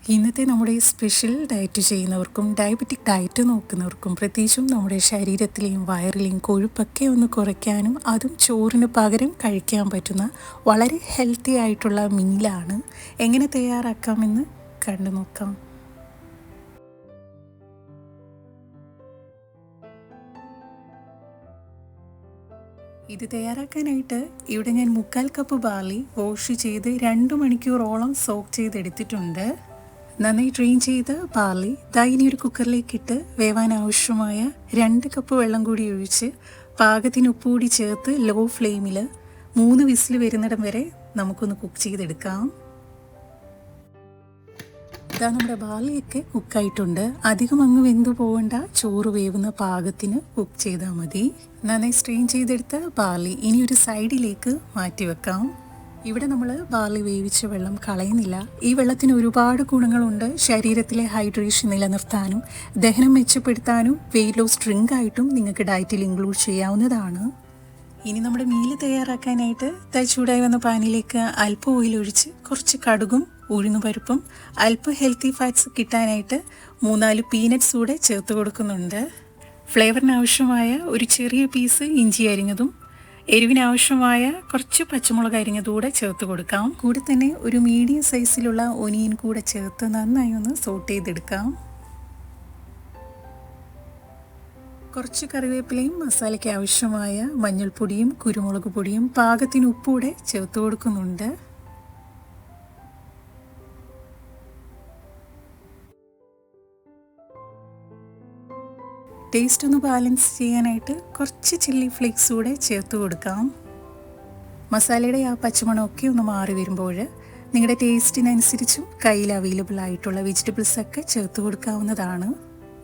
ഇന്നത്തെ നമ്മുടെ special diet ചെയ്യുന്നവർക്കും ഡയബറ്റിക് ഡയറ്റ് നോക്കുന്നവർക്കും പ്രത്യേകിച്ചും നമ്മുടെ ശരീരത്തിലെയും വയറിലെയും കൊഴുപ്പൊക്കെ ഒന്ന് കുറയ്ക്കാനും അതും ചോറിന് പകരം കഴിക്കാൻ പറ്റുന്ന വളരെ ഹെൽത്തി ആയിട്ടുള്ള മീലാണ്. എങ്ങനെ തയ്യാറാക്കാമെന്ന് കണ്ടു നോക്കാം. ഇത് തയ്യാറാക്കാനായിട്ട് ഇവിടെ ഞാൻ 3/4 കപ്പ് ബാർലി വാഷ് ചെയ്ത് 2 മണിക്കൂറോളം സോക്ക് ചെയ്തെടുത്തിട്ടുണ്ട്. നന്നായി ഡ്രെയിൻ ചെയ്ത ബാർലി ഇനി ഒരു കുക്കറിലേക്കിട്ട് വേവാൻ ആവശ്യമായ 2 കപ്പ് വെള്ളം കൂടി ഒഴിച്ച് പാകത്തിന് ഉപ്പ് കൂടി ചേർത്ത് ലോ ഫ്ലെയിമിൽ 3 വിസിൽ വരുന്നിടം വരെ നമുക്കൊന്ന് കുക്ക് ചെയ്തെടുക്കാം. നമ്മുടെ ബാർലിയൊക്കെ കുക്കായിട്ടുണ്ട്. അധികം അങ്ങ് വെന്തു പോകേണ്ട, ചോറ് വേവുന്ന പാകത്തിന് കുക്ക് ചെയ്താൽ മതി. നന്നായി സ്ട്രെയിൻ ചെയ്തെടുത്ത ബാർലി ഇനി ഒരു സൈഡിലേക്ക് മാറ്റി വെക്കാം. ഇവിടെ നമ്മൾ ബാർലി വേവിച്ച വെള്ളം കളയുന്നില്ല. ഈ വെള്ളത്തിന് ഒരുപാട് ഗുണങ്ങളുണ്ട്. ശരീരത്തിലെ ഹൈഡ്രേഷൻ നിലനിർത്താനും ദഹനം മെച്ചപ്പെടുത്താനും വെയിറ്റ് ലോസ് ഡ്രിങ്ക് ആയിട്ടും നിങ്ങൾക്ക് ഡയറ്റിൽ ഇൻക്ലൂഡ് ചെയ്യാവുന്നതാണ്. ഇനി നമ്മുടെ മീൽ തയ്യാറാക്കാനായിട്ട് ചൂടായി വന്ന പാനിലേക്ക് അല്പം ഓയിൽ ഒഴിച്ച് കുറച്ച് കടുകും ഉഴുന്നുപരിപ്പും അല്പം ഹെൽത്തി ഫാറ്റ്സ് കിട്ടാനായിട്ട് 3-4 പീനട്ട്സ് കൂടെ ചേർത്ത് കൊടുക്കുന്നുണ്ട്. ഫ്ലേവറിന് ആവശ്യമായ ഒരു ചെറിയ പീസ് ഇഞ്ചി അരിഞ്ഞതും എരിവിനാവശ്യമായ കുറച്ച് പച്ചമുളക് അരിഞ്ഞതുകൂടെ ചേർത്ത് കൊടുക്കാം. കൂടെ തന്നെ ഒരു മീഡിയം സൈസിലുള്ള ഒനിയൻ കൂടെ ചേർത്ത് നന്നായി ഒന്ന് സോട്ട് ചെയ്തെടുക്കാം. കുറച്ച് കറിവേപ്പിലയും മസാലയ്ക്ക് ആവശ്യമായ മഞ്ഞൾപ്പൊടിയും കുരുമുളക് പൊടിയും പാകത്തിന് ഉപ്പൂടെ ചേർത്ത് കൊടുക്കുന്നുണ്ട്. ടേസ്റ്റ് ഒന്ന് ബാലൻസ് ചെയ്യാനായിട്ട് കുറച്ച് ചില്ലി ഫ്ലേക്സ് കൂടെ ചേർത്ത് കൊടുക്കാം. മസാലയുടെ ആ പച്ചമണമൊക്കെ ഒന്ന് മാറി വരുമ്പോൾ നിങ്ങളുടെ ടേസ്റ്റിനനുസരിച്ചും കയ്യിൽ അവൈലബിൾ ആയിട്ടുള്ള വെജിറ്റബിൾസൊക്കെ ചേർത്ത് കൊടുക്കാവുന്നതാണ്.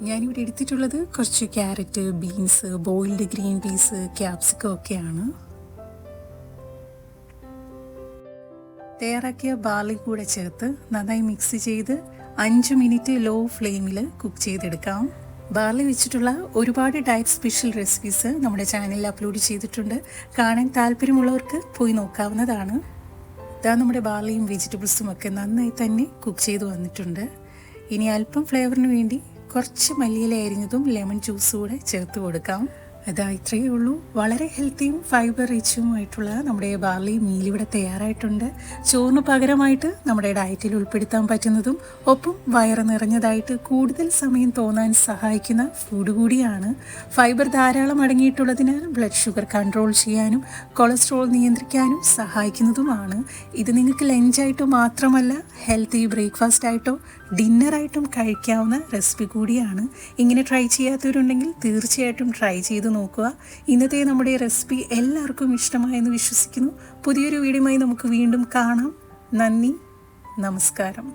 ഞാനിവിടെ എടുത്തിട്ടുള്ളത് കുറച്ച് carrot, beans, boiled green peas, capsicum ഒക്കെയാണ്. തയ്യാറാക്കിയ ബാർലി കൂടെ ചേർത്ത് നന്നായി മിക്സ് ചെയ്ത് 5 മിനിറ്റ് ലോ ഫ്ലെയിമിൽ കുക്ക് ചെയ്തെടുക്കാം. ബാർലി വെച്ചിട്ടുള്ള ഒരുപാട് ഡയറ്റ് സ്പെഷ്യൽ റെസിപ്പീസ് നമ്മുടെ ചാനലിൽ അപ്ലോഡ് ചെയ്തിട്ടുണ്ട്. കാണാൻ താല്പര്യമുള്ളവർക്ക് പോയി നോക്കാവുന്നതാണ്. നമ്മുടെ ബാർലിയും വെജിറ്റബിൾസും ഒക്കെ നന്നായി തന്നെ കുക്ക് ചെയ്ത് വന്നിട്ടുണ്ട്. ഇനി അല്പം ഫ്ലേവറിന് വേണ്ടി കുറച്ച് മല്ലിയില അരിഞ്ഞതും ലെമൺ ജ്യൂസും കൂടെ ചേർത്ത് കൊടുക്കാം. ഇത്രയേ ഉള്ളൂ. വളരെ ഹെൽത്തിയും ഫൈബർ റിച്ചുമായിട്ടുള്ള നമ്മുടെ ബാർലി മീൽ ഇവിടെ തയ്യാറായിട്ടുണ്ട്. ചോറിന് പകരമായിട്ട് നമ്മുടെ ഡയറ്റിൽ ഉൾപ്പെടുത്താൻ പറ്റുന്നതും ഒപ്പം വയറ് നിറഞ്ഞതായിട്ട് കൂടുതൽ സമയം തോന്നാൻ സഹായിക്കുന്ന ഫുഡ് കൂടിയാണ്. ഫൈബർ ധാരാളം അടങ്ങിയിട്ടുള്ളതിനാൽ ബ്ലഡ് ഷുഗർ കൺട്രോൾ ചെയ്യാനും കൊളസ്ട്രോൾ നിയന്ത്രിക്കാനും സഹായിക്കുന്നതുമാണ്. ഇത് നിങ്ങൾക്ക് ലഞ്ചായിട്ടോ മാത്രമല്ല ഹെൽത്തി ബ്രേക്ക്ഫാസ്റ്റ് ആയിട്ടോ ഡിന്നറായിട്ടും കഴിക്കാവുന്ന റെസിപ്പി കൂടിയാണ്. ഇങ്ങനെ ട്രൈ ചെയ്യാത്തവരുണ്ടെങ്കിൽ തീർച്ചയായിട്ടും ട്രൈ ചെയ്ത് നോക്കുക. ഇന്നത്തെ നമ്മുടെ റെസിപ്പി എല്ലാവർക്കും ഇഷ്ടമായെന്ന് വിശ്വസിക്കുന്നു. പുതിയൊരു വീഡിയോയുമായി നമുക്ക് വീണ്ടും കാണാം. നന്ദി, നമസ്കാരം.